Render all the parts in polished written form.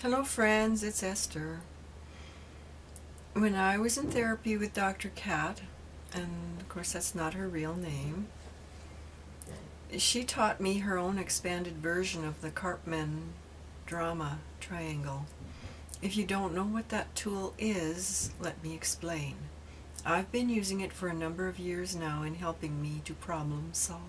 Hello friends, it's Esther. When I was in therapy with Dr. Kat, and of course that's not her real name, she taught me her own expanded version of the Karpman drama triangle. If you don't know what that tool is, let me explain. I've been using it for a number of years now in helping me to problem solve.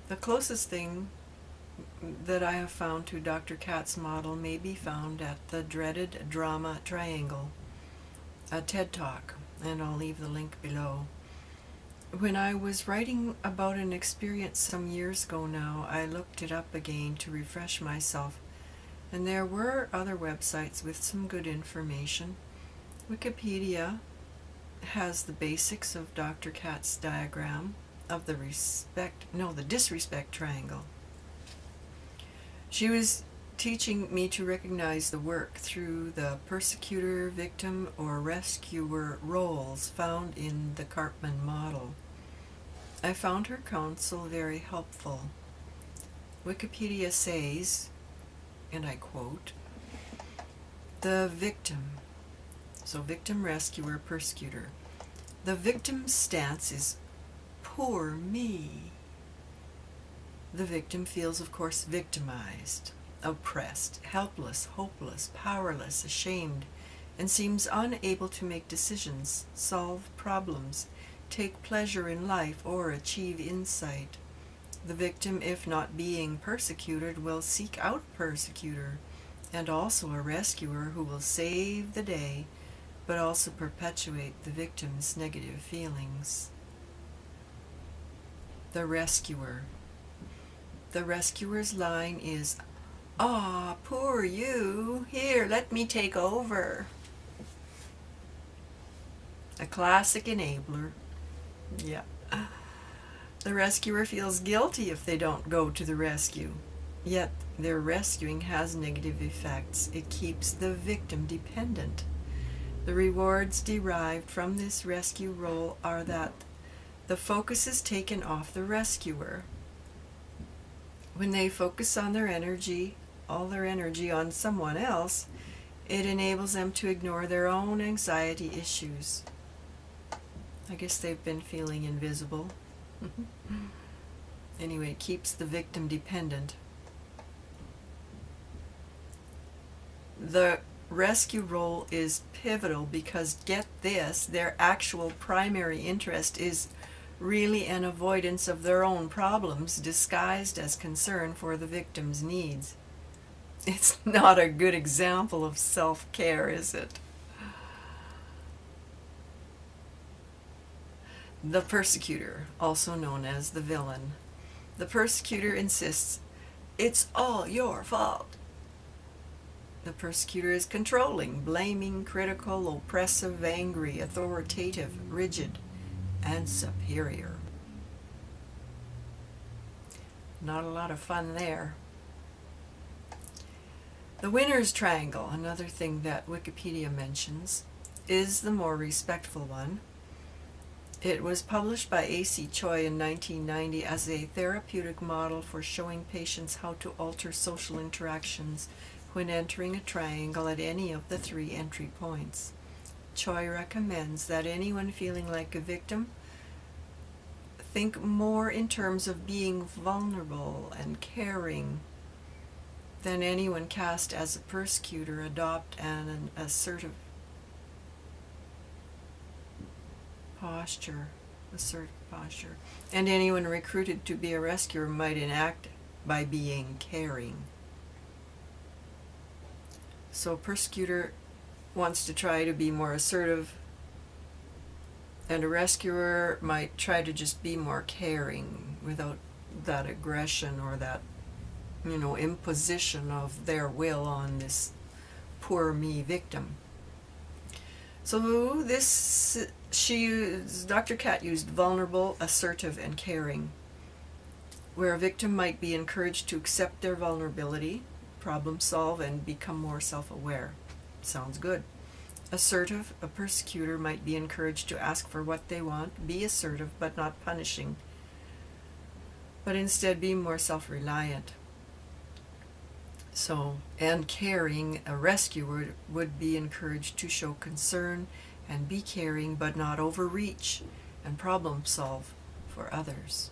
The closest thing that I have found to Dr. Kat's model may be found at the dreaded drama triangle, a TED Talk, and I'll leave the link below. When I was writing about an experience some years ago now, I looked it up again to refresh myself, and there were other websites with some good information. Wikipedia has the basics of Dr. Kat's diagram of the disrespect triangle. She was teaching me to recognize the work through the persecutor, victim, or rescuer roles found in the Karpman model. I found her counsel very helpful. Wikipedia says, and I quote, "The victim," so victim, rescuer, persecutor, "the victim's stance is poor me." The victim feels, of course, victimized, oppressed, helpless, hopeless, powerless, ashamed, and seems unable to make decisions, solve problems, take pleasure in life, or achieve insight. The victim, if not being persecuted, will seek out a persecutor, and also a rescuer who will save the day, but also perpetuate the victim's negative feelings. The rescuer. The rescuer's line is, "Ah, poor you. Here, let me take over." A classic enabler. Yeah. The rescuer feels guilty if they don't go to the rescue. Yet their rescuing has negative effects. It keeps the victim dependent. The rewards derived from this rescue role are that the focus is taken off the rescuer. When they focus on all their energy on someone else, it enables them to ignore their own anxiety issues. I guess they've been feeling invisible. Anyway, it keeps the victim dependent. The rescue role is pivotal because, get this, their actual primary interest is really an avoidance of their own problems disguised as concern for the victim's needs. It's not a good example of self-care, is it? The persecutor, also known as the villain. The persecutor insists, "It's all your fault." The persecutor is controlling, blaming, critical, oppressive, angry, authoritative, rigid, and superior. Not a lot of fun there. The winner's triangle, another thing that Wikipedia mentions, is the more respectful one. It was published by A.C. Choi in 1990 as a therapeutic model for showing patients how to alter social interactions when entering a triangle at any of the 3 entry points. Choi recommends that anyone feeling like a victim think more in terms of being vulnerable and caring than anyone cast as a persecutor. Adopt an assertive posture, and anyone recruited to be a rescuer might enact by being caring. So persecutor wants to try to be more assertive, and a rescuer might try to just be more caring without that aggression or that, imposition of their will on this poor me victim. So Dr. Kat used vulnerable, assertive, and caring, where a victim might be encouraged to accept their vulnerability, problem solve, and become more self-aware. Sounds good. Assertive, a persecutor might be encouraged to ask for what they want, be assertive but not punishing, but instead be more self-reliant. So, and caring, a rescuer would be encouraged to show concern and be caring, but not overreach and problem solve for others.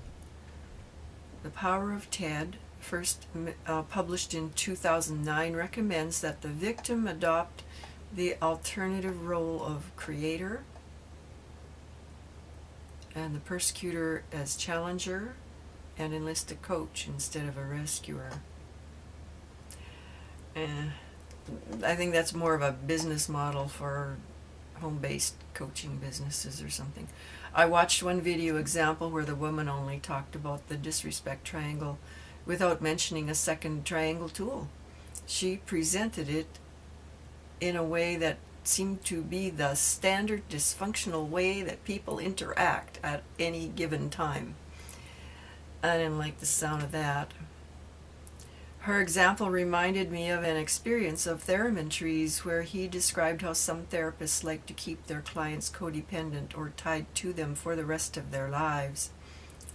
The Power of Ted, first published in 2009, recommends that the victim adopt the alternative role of creator and the persecutor as challenger, and enlist a coach instead of a rescuer. I think that's more of a business model for home-based coaching businesses or something. I watched one video example where the woman only talked about the disrespect triangle without mentioning a second triangle tool. She presented it in a way that seemed to be the standard dysfunctional way that people interact at any given time. I didn't like the sound of that. Her example reminded me of an experience of TheraminTrees, where he described how some therapists like to keep their clients codependent or tied to them for the rest of their lives,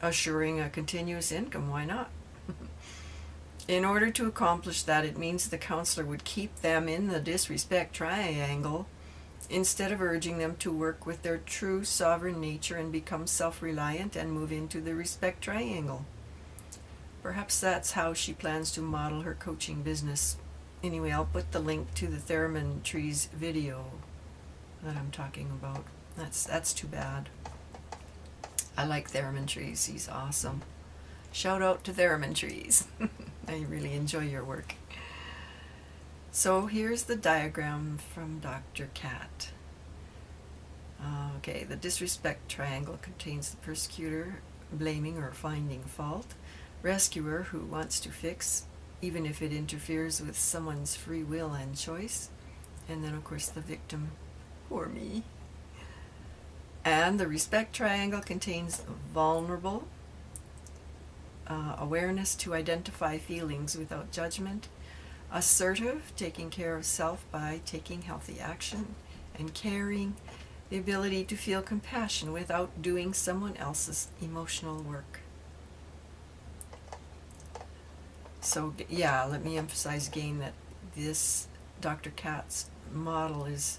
assuring a continuous income. Why not? In order to accomplish that, it means the counselor would keep them in the disrespect triangle instead of urging them to work with their true sovereign nature and become self-reliant and move into the respect triangle. Perhaps that's how she plans to model her coaching business. Anyway, I'll put the link to the TheraminTrees video that I'm talking about. That's too bad. I like TheraminTrees. He's awesome. Shout out to TheraminTrees. I really enjoy your work. So here's the diagram from Dr. Cat. Okay, the disrespect triangle contains the persecutor, blaming or finding fault, rescuer who wants to fix, even if it interferes with someone's free will and choice, and then of course the victim, poor me. And the respect triangle contains vulnerable, awareness to identify feelings without judgment, assertive, taking care of self by taking healthy action, and caring, the ability to feel compassion without doing someone else's emotional work. So yeah, let me emphasize again that this Dr. Katz model is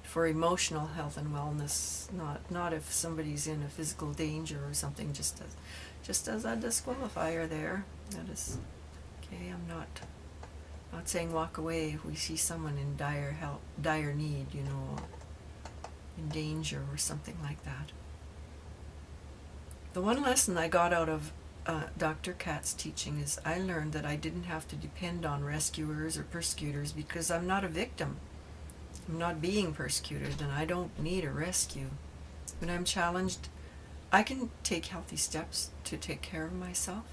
for emotional health and wellness, not if somebody's in a physical danger or something, just as a disqualifier there. That is okay. I'm not saying walk away if we see someone in dire need, in danger or something like that. The one lesson I got out of Dr. Katz's teaching is I learned that I didn't have to depend on rescuers or persecutors because I'm not a victim. I'm not being persecuted, and I don't need a rescue. When I'm challenged, I can take healthy steps to take care of myself.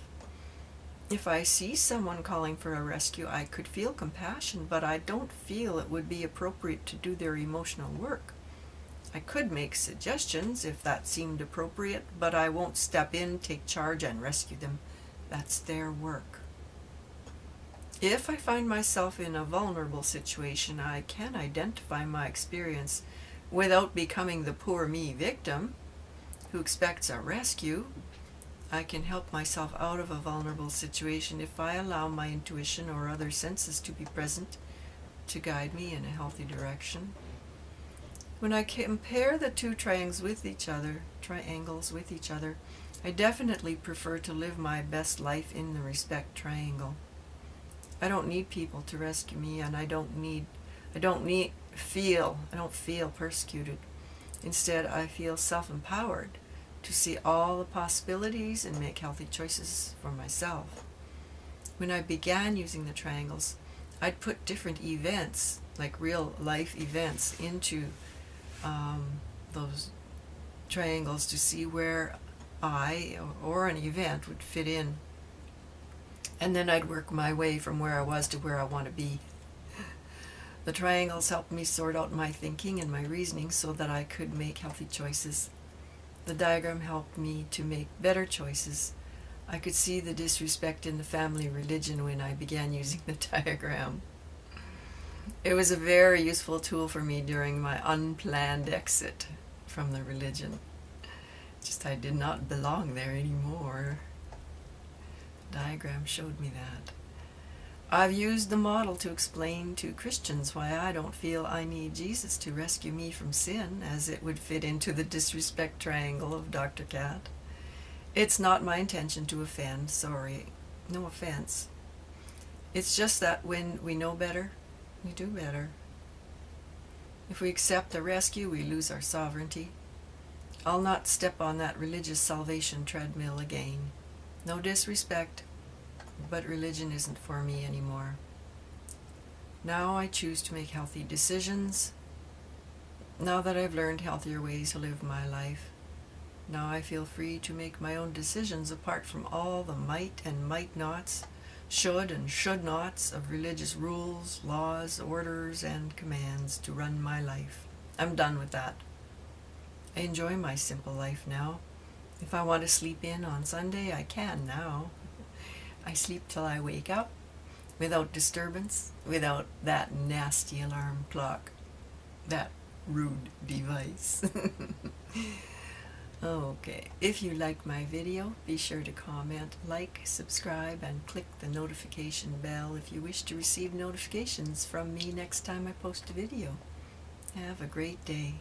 If I see someone calling for a rescue, I could feel compassion, but I don't feel it would be appropriate to do their emotional work. I could make suggestions if that seemed appropriate, but I won't step in, take charge, and rescue them. That's their work. If I find myself in a vulnerable situation, I can identify my experience without becoming the poor me victim who expects a rescue. I can help myself out of a vulnerable situation if I allow my intuition or other senses to be present to guide me in a healthy direction. When I compare the two triangles with each other, I definitely prefer to live my best life in the respect triangle. I don't need people to rescue me, and I don't feel persecuted. Instead, I feel self-empowered to see all the possibilities and make healthy choices for myself. When I began using the triangles, I'd put different events, like real life events, into those triangles to see where I or an event would fit in. And then I'd work my way from where I was to where I want to be. The triangles helped me sort out my thinking and my reasoning so that I could make healthy choices. The diagram helped me to make better choices. I could see the disrespect in the family religion when I began using the diagram. It was a very useful tool for me during my unplanned exit from the religion. Just I did not belong there anymore. The diagram showed me that. I've used the model to explain to Christians why I don't feel I need Jesus to rescue me from sin, as it would fit into the disrespect triangle of Dr. Cat. It's not my intention to offend, sorry, no offense. It's just that when we know better, we do better. If we accept the rescue, we lose our sovereignty. I'll not step on that religious salvation treadmill again. No disrespect, but religion isn't for me anymore. Now I choose to make healthy decisions. Now that I've learned healthier ways to live my life, now I feel free to make my own decisions apart from all the might and might nots, should and should nots of religious rules, laws, orders, and commands to run my life. I'm done with that. I enjoy my simple life now. If I want to sleep in on Sunday, I can now. I sleep till I wake up, without disturbance, without that nasty alarm clock, that rude device. Okay, if you like my video, be sure to comment, like, subscribe, and click the notification bell if you wish to receive notifications from me next time I post a video. Have a great day.